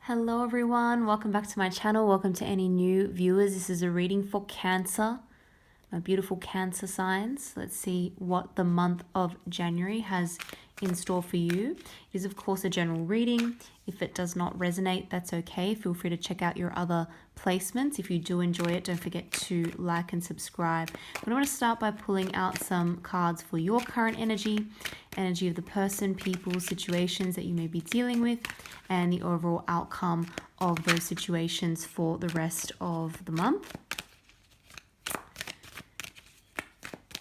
Hello everyone, welcome back to my channel. Welcome to any new viewers. This is a reading for Cancer, my beautiful Cancer signs. Let's see what the month of January has in store for you. It is of course a general reading. If it does not resonate, that's okay. Feel free to check out your other placements. If you do enjoy it, don't forget to like and subscribe. But I want to start by pulling out some cards for your current energy of the person, people, situations that you may be dealing with, and the overall outcome of those situations for the rest of the month.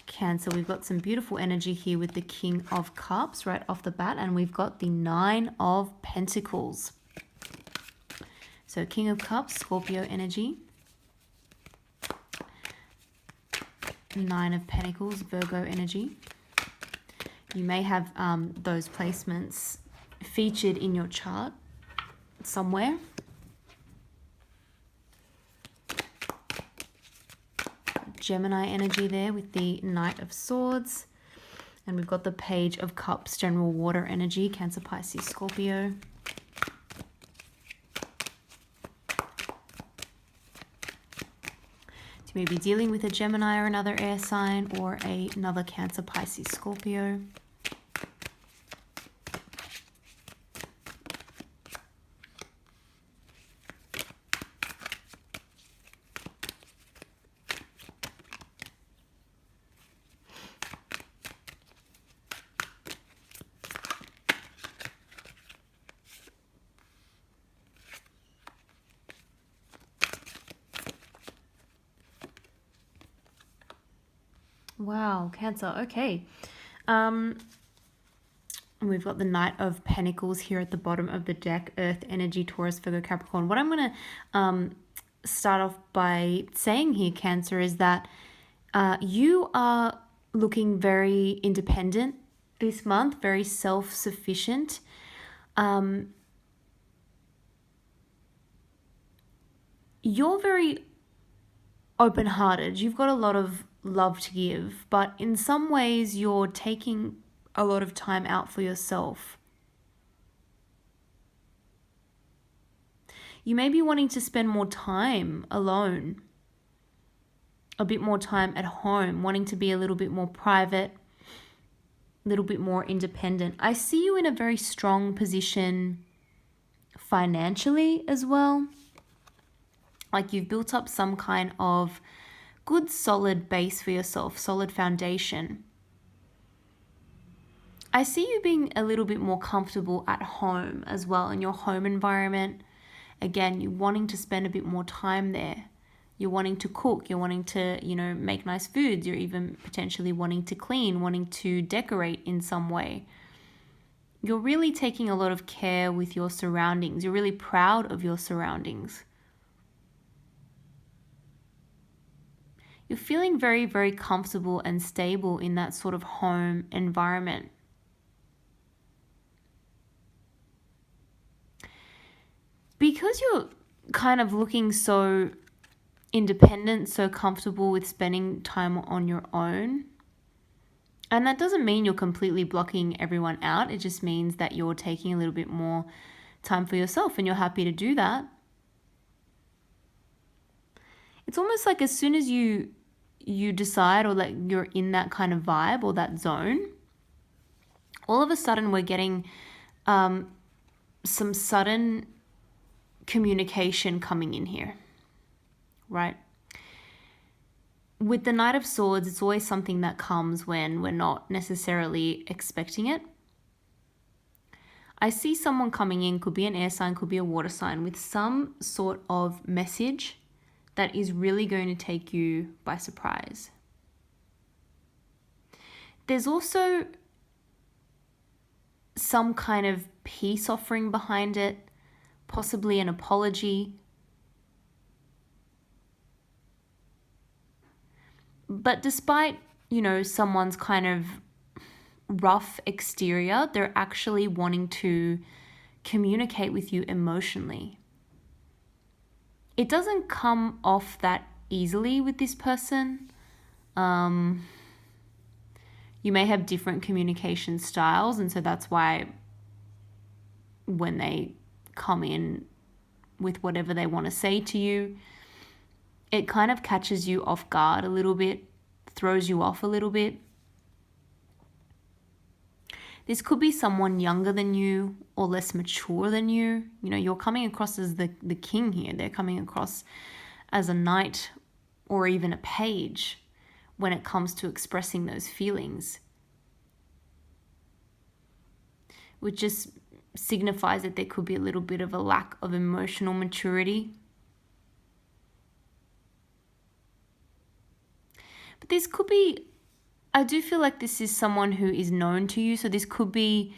Cancer, we've got some beautiful energy here with the King of Cups right off the bat, and we've got the Nine of Pentacles. So King of Cups, Scorpio energy. Nine of Pentacles, Virgo energy. You may have those placements featured in your chart somewhere. Gemini energy there with the Knight of Swords. And we've got the Page of Cups, general water energy, Cancer, Pisces, Scorpio. So you may be dealing with a Gemini or another air sign, or another Cancer, Pisces, Scorpio. Wow, Cancer. Okay. We've got the Knight of Pentacles here at the bottom of the deck. Earth energy, Taurus, Virgo, Capricorn. What I'm going to start off by saying here, Cancer, is that you are looking very independent this month, very self-sufficient. You're very open-hearted. You've got a lot of love to give, but in some ways you're taking a lot of time out for yourself. You may be wanting to spend more time alone, a bit more time at home, wanting to be a little bit more private, a little bit more independent. I see you in a very strong position financially as well. Like you've built up some kind of good solid base for yourself, solid foundation. I see you being a little bit more comfortable at home as well, in your home environment. Again, you're wanting to spend a bit more time there. You're wanting to cook, you're wanting to, make nice foods. You're even potentially wanting to clean, wanting to decorate in some way. You're really taking a lot of care with your surroundings. You're really proud of your surroundings. You're feeling very, very comfortable and stable in that sort of home environment. Because you're kind of looking so independent, so comfortable with spending time on your own, and that doesn't mean you're completely blocking everyone out. It just means that you're taking a little bit more time for yourself, and you're happy to do that. It's almost like as soon as you decide, or like you're in that kind of vibe or that zone, all of a sudden we're getting some sudden communication coming in here, right? With the Knight of Swords, it's always something that comes when we're not necessarily expecting it. I see someone coming in, could be an air sign, could be a water sign, with some sort of message that is really going to take you by surprise. There's also some kind of peace offering behind it, possibly an apology. But despite, someone's kind of rough exterior, they're actually wanting to communicate with you emotionally. It doesn't come off that easily with this person. You may have different communication styles, and so that's why when they come in, with whatever they want to say to you. It kind of catches you off guard a little bit, throws you off a little bit. This could be someone younger than you or less mature than you. You know, you're coming across as the king here. They're coming across as a knight or even a page when it comes to expressing those feelings, which just signifies that there could be a little bit of a lack of emotional maturity. But this could be, I do feel like this is someone who is known to you. So this could be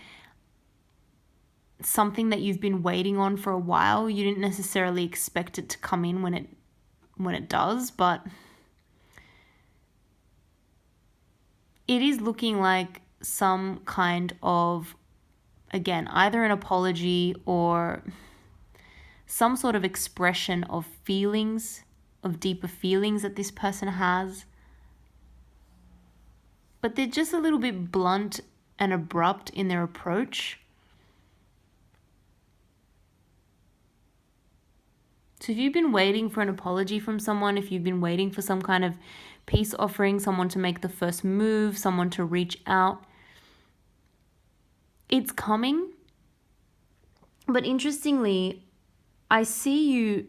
something that you've been waiting on for a while. You didn't necessarily expect it to come in when it does, but it is looking like some kind of, again, either an apology or some sort of expression of feelings, of deeper feelings that this person has. But they're just a little bit blunt and abrupt in their approach. So if you've been waiting for an apology from someone, if you've been waiting for some kind of peace offering, someone to make the first move, someone to reach out, it's coming. But interestingly, I see you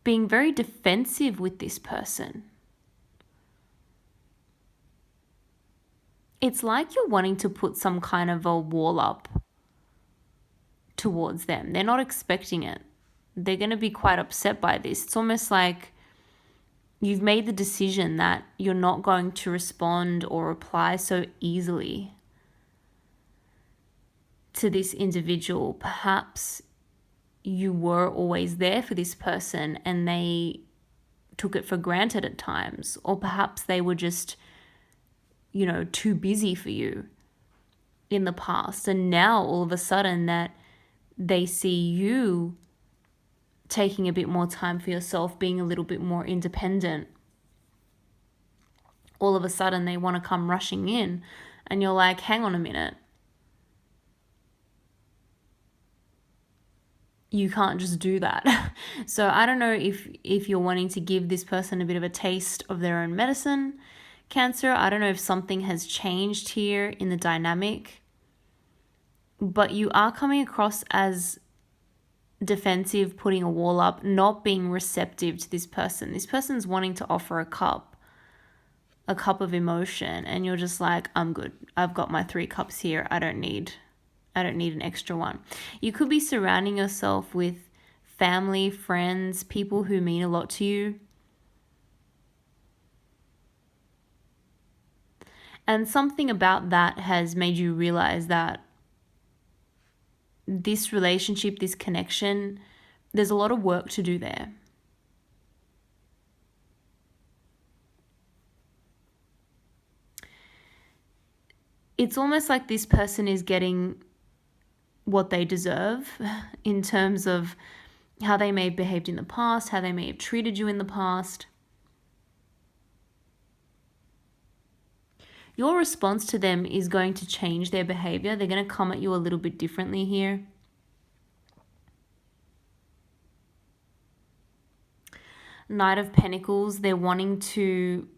being very defensive with this person. It's like you're wanting to put some kind of a wall up towards them. They're not expecting it. They're going to be quite upset by this. It's almost like you've made the decision that you're not going to respond or reply so easily to this individual. Perhaps you were always there for this person and they took it for granted at times, or perhaps they were just, you know, too busy for you in the past. And now all of a sudden that they see you taking a bit more time for yourself, being a little bit more independent, all of a sudden they want to come rushing in and you're like, hang on a minute. You can't just do that. So I don't know if you're wanting to give this person a bit of a taste of their own medicine, Cancer. I don't know if something has changed here in the dynamic, but you are coming across as defensive, putting a wall up, not being receptive to this person. This person's wanting to offer a cup of emotion, and you're just like, I'm good. I've got my 3 cups here. I don't need an extra one. You could be surrounding yourself with family, friends, people who mean a lot to you. And something about that has made you realize that this relationship, this connection, there's a lot of work to do there. It's almost like this person is getting what they deserve in terms of how they may have behaved in the past, how they may have treated you in the past. Your response to them is going to change their behavior. They're going to come at you a little bit differently here. Knight of Pentacles, they're wanting to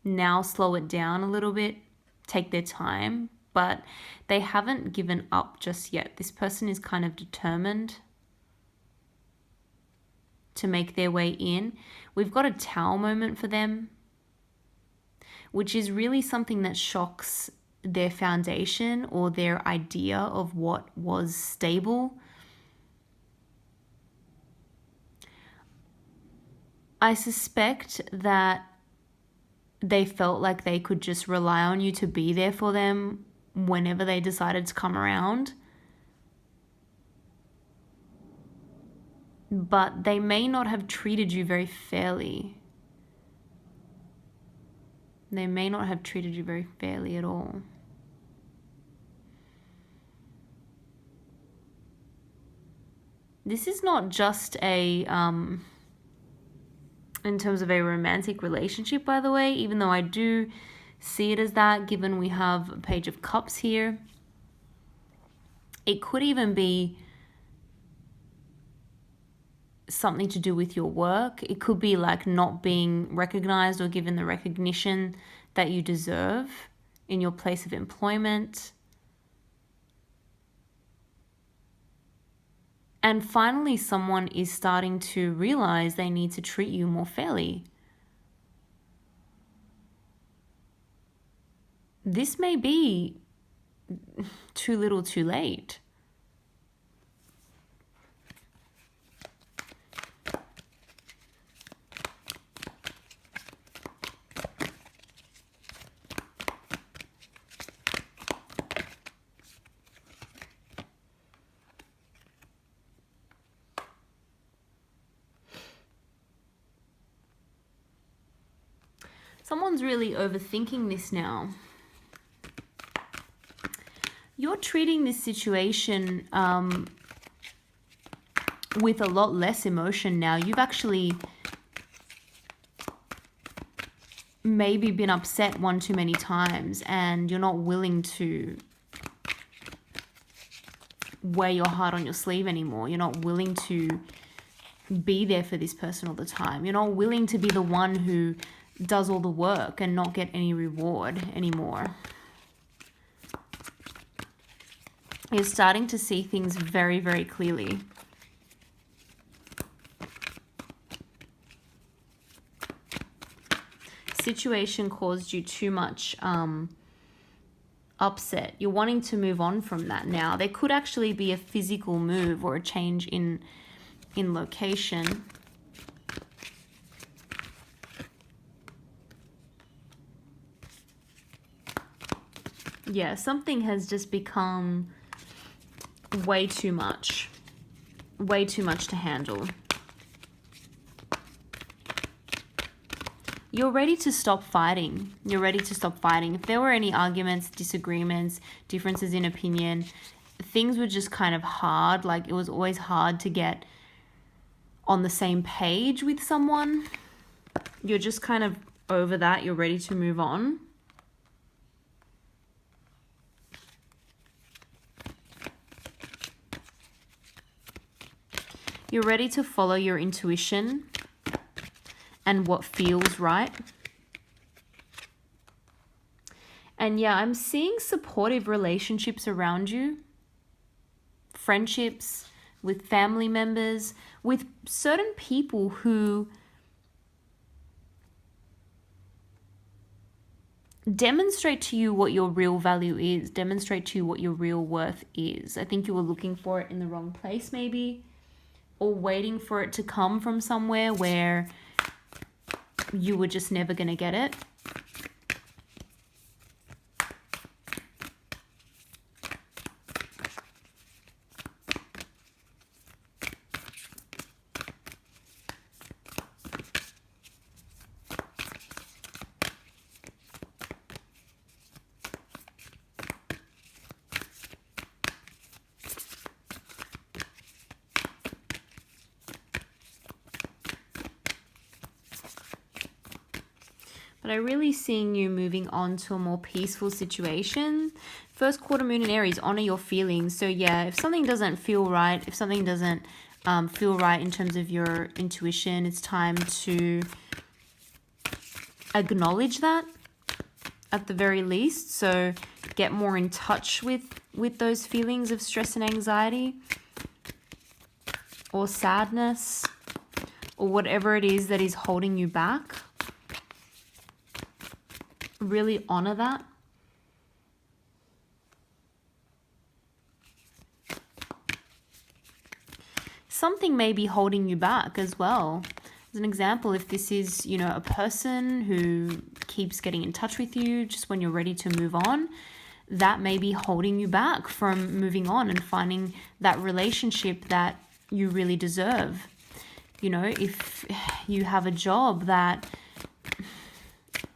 now slow it down a little bit, take their time, but they haven't given up just yet. This person is kind of determined to make their way in. We've got a Tower moment for them, which is really something that shocks their foundation or their idea of what was stable. I suspect that they felt like they could just rely on you to be there for them whenever they decided to come around. But they may not have treated you very fairly. They may not have treated you very fairly at all. This is not just a, in terms of a romantic relationship, by the way, even though I do see it as that, given we have a Page of Cups here. It could even be something to do with your work. It could be like not being recognized or given the recognition that you deserve in your place of employment. And finally, someone is starting to realize they need to treat you more fairly. This may be too little too late. Someone's really overthinking this now. You're treating this situation with a lot less emotion now. You've actually maybe been upset one too many times, and you're not willing to wear your heart on your sleeve anymore. You're not willing to be there for this person all the time. You're not willing to be the one who does all the work and not get any reward anymore. You're starting to see things very, very clearly. Situation caused you too much upset. You're wanting to move on from that now. There could actually be a physical move or a change in location. Yeah, something has just become way too much to handle. You're ready to stop fighting. You're ready to stop fighting. If there were any arguments, disagreements, differences in opinion, things were just kind of hard. Like, it was always hard to get on the same page with someone. You're just kind of over that. You're ready to move on. You're ready to follow your intuition and what feels right. And yeah, I'm seeing supportive relationships around you. Friendships with family members, with certain people who demonstrate to you what your real value is, demonstrate to you what your real worth is. I think you were looking for it in the wrong place maybe, or waiting for it to come from somewhere where you were just never going to get it. But I'm really seeing you moving on to a more peaceful situation. First quarter moon in Aries, honor your feelings. So yeah, if something doesn't feel right, if something doesn't feel right in terms of your intuition, it's time to acknowledge that at the very least. So get more in touch with those feelings of stress and anxiety or sadness or whatever it is that is holding you back. Really honor that. Something may be holding you back as well. As an example, if this is, you know, a person who keeps getting in touch with you just when you're ready to move on, that may be holding you back from moving on and finding that relationship that you really deserve. You know, if you have a job that,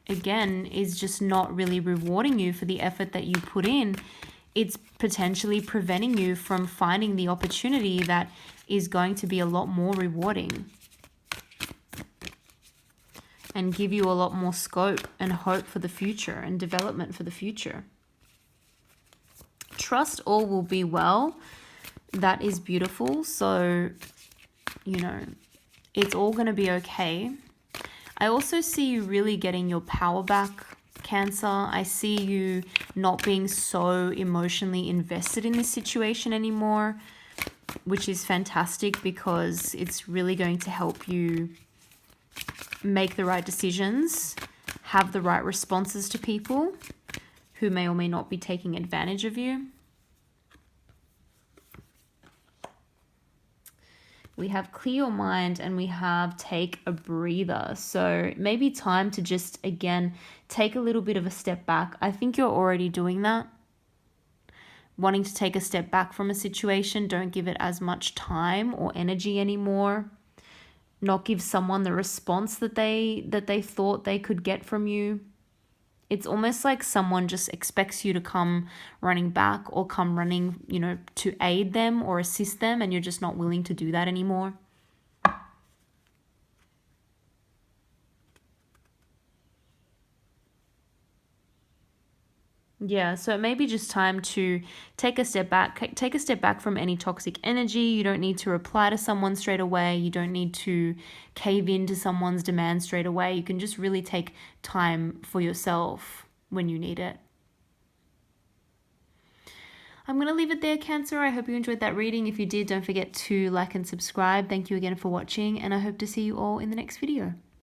again, is just not really rewarding you for the effort that you put in, it's potentially preventing you from finding the opportunity that is going to be a lot more rewarding and give you a lot more scope and hope for the future and development for the future. trust all will be well. That is beautiful. So, you know, it's all going to be okay. I also see you really getting your power back, Cancer. I see you not being so emotionally invested in this situation anymore, which is fantastic because it's really going to help you make the right decisions, have the right responses to people who may or may not be taking advantage of you. We have clear your mind and we have take a breather. So maybe time to just, again, take a little bit of a step back. I think you're already doing that. Wanting to take a step back from a situation, don't give it as much time or energy anymore. Not give someone the response that they thought they could get from you. It's almost like someone just expects you to come running back or come running, you know, to aid them or assist them, and you're just not willing to do that anymore. Yeah, so it may be just time to take a step back from any toxic energy. You don't need to reply to someone straight away. You don't need to cave into someone's demand straight away. You can just really take time for yourself when you need it. I'm going to leave it there, Cancer. I hope you enjoyed that reading. If you did, don't forget to like and subscribe. Thank you again for watching, and I hope to see you all in the next video.